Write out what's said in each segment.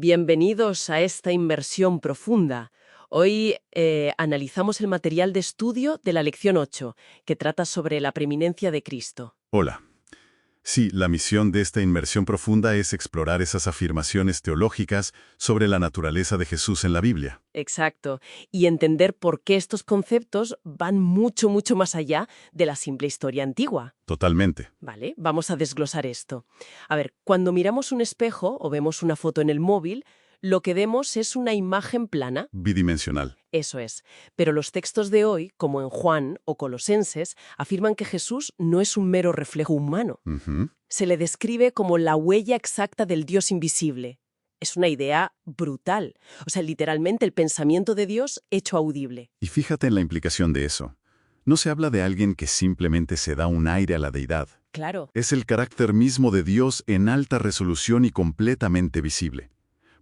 Bienvenidos a esta inmersión profunda. Hoy analizamos el material de estudio de la lección 8, que trata sobre la preeminencia de Cristo. Hola. Sí, la misión de esta inmersión profunda es explorar esas afirmaciones teológicas sobre la naturaleza de Jesús en la Biblia. Exacto. Y entender por qué estos conceptos van mucho más allá de la simple historia antigua. Totalmente. Vale, vamos a desglosar esto. A ver, cuando miramos un espejo o vemos una foto en el móvil, lo que vemos es una imagen plana. Bidimensional. Eso es. Pero los textos de hoy, como en Juan o Colosenses, afirman que Jesús no es un mero reflejo humano. Se le describe como la huella exacta del Dios invisible. Es una idea brutal. O sea, literalmente el pensamiento de Dios hecho audible. Y fíjate en la implicación de eso. No se habla de alguien que simplemente se da un aire a la deidad. Claro. Es el carácter mismo de Dios en alta resolución y completamente visible.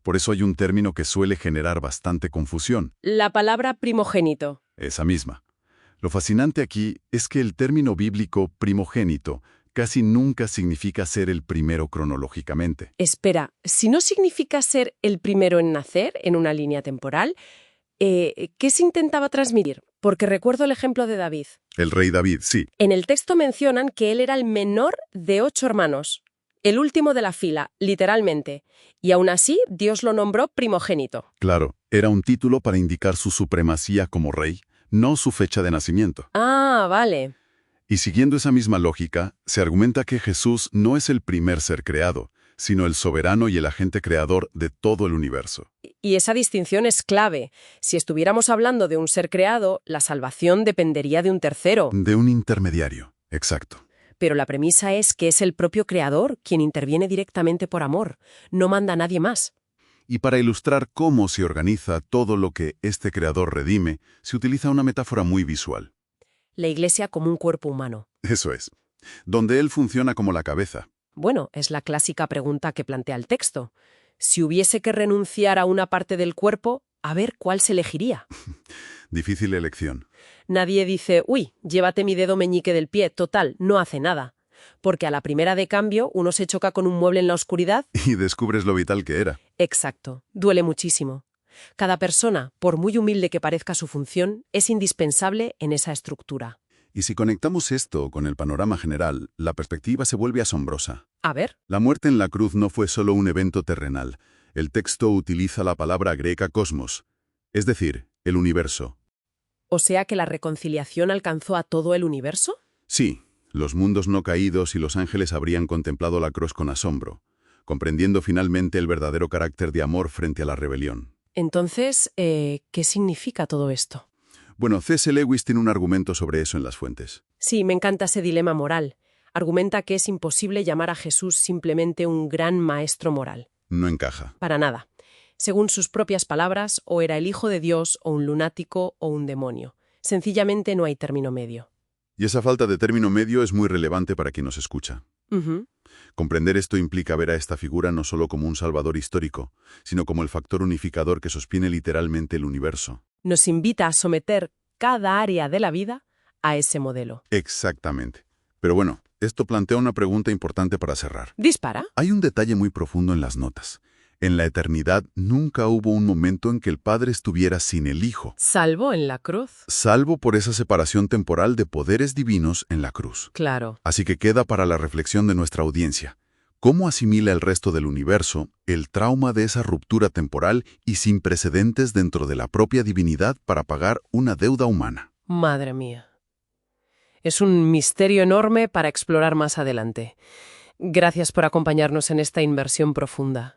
Por eso hay un término que suele generar bastante confusión. La palabra primogénito. Esa misma. Lo fascinante aquí es que el término bíblico primogénito casi nunca significa ser el primero cronológicamente. Espera, si no significa ser el primero en nacer en una línea temporal, ¿qué se intentaba transmitir? Porque recuerdo el ejemplo de David. El rey David, sí. En el texto mencionan que él era el menor de 8 hermanos. El último de la fila, literalmente. Y aún así, Dios lo nombró primogénito. Claro, era un título para indicar su supremacía como rey, no su fecha de nacimiento. Ah, vale. Y siguiendo esa misma lógica, se argumenta que Jesús no es el primer ser creado, sino el soberano y el agente creador de todo el universo. Y esa distinción es clave. Si estuviéramos hablando de un ser creado, la salvación dependería de un tercero. De un intermediario, exacto. Pero la premisa es que es el propio creador quien interviene directamente por amor. No manda a nadie más. Y para ilustrar cómo se organiza todo lo que este creador redime, se utiliza una metáfora muy visual. La Iglesia como un cuerpo humano. Eso es. Donde él funciona como la cabeza. Bueno, es la clásica pregunta que plantea el texto. Si hubiese que renunciar a una parte del cuerpo, a ver cuál se elegiría. Difícil elección. Nadie dice, uy, llévate mi dedo meñique del pie, total, no hace nada. Porque a la primera de cambio uno se choca con un mueble en la oscuridad. Y descubres lo vital que era. Exacto, duele muchísimo. Cada persona, por muy humilde que parezca su función, es indispensable en esa estructura. Y si conectamos esto con el panorama general, la perspectiva se vuelve asombrosa. A ver. La muerte en la cruz no fue solo un evento terrenal. El texto utiliza la palabra griega cosmos, es decir, el universo. ¿O sea que la reconciliación alcanzó a todo el universo? Sí, los mundos no caídos y los ángeles habrían contemplado la cruz con asombro, comprendiendo finalmente el verdadero carácter de amor frente a la rebelión. Entonces, ¿qué significa todo esto? Bueno, C.S. Lewis tiene un argumento sobre eso en las fuentes. Sí, me encanta ese dilema moral. Argumenta que es imposible llamar a Jesús simplemente un gran maestro moral. No encaja. Para nada. Según sus propias palabras, o era el hijo de Dios, o un lunático, o un demonio. Sencillamente no hay término medio. Y esa falta de término medio es muy relevante para quien nos escucha. Comprender esto implica ver a esta figura no solo como un salvador histórico, sino como el factor unificador que sostiene literalmente el universo. Nos invita a someter cada área de la vida a ese modelo. Exactamente. Pero bueno, esto plantea una pregunta importante para cerrar. ¿Dispara? Hay un detalle muy profundo en las notas. En la eternidad nunca hubo un momento en que el Padre estuviera sin el Hijo. ¿Salvo en la cruz? Salvo por esa separación temporal de poderes divinos en la cruz. Claro. Así que queda para la reflexión de nuestra audiencia. ¿Cómo asimila el resto del universo el trauma de esa ruptura temporal y sin precedentes dentro de la propia divinidad para pagar una deuda humana? Madre mía. Es un misterio enorme para explorar más adelante. Gracias por acompañarnos en esta inmersión profunda.